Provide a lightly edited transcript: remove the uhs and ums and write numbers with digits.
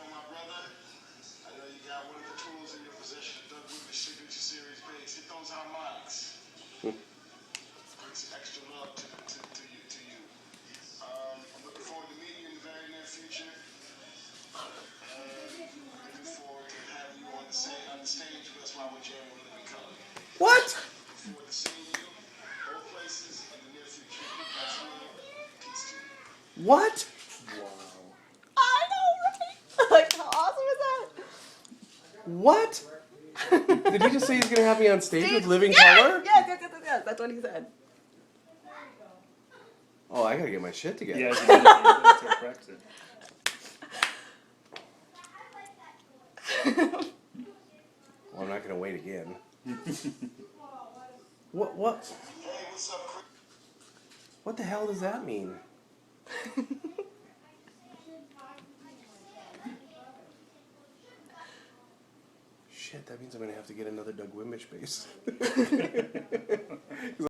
my brother. I know you got one of the tools in your possession, Doug Whitney Signature Series bass. Hit those harmonics. Brings extra love to you. I'm looking forward to meeting you in the very near future. Looking forward to having you on the stage with us while we're jamming with Living Color. What? Looking forward to seeing you both places in the near future. That's me. Peace to you. What? Wow. I know, right? Like, how awesome is that? What? Did he just say he's gonna have me on stage with Living yes, Color? Yes. That's what he said. Oh, I gotta get my shit together. Yeah, you better start practicing. Well, I'm not gonna wait again. What? Hey, what's up, Chris? What the hell does that mean? Shit, that means I'm gonna have to get another Doug Wimbish bass.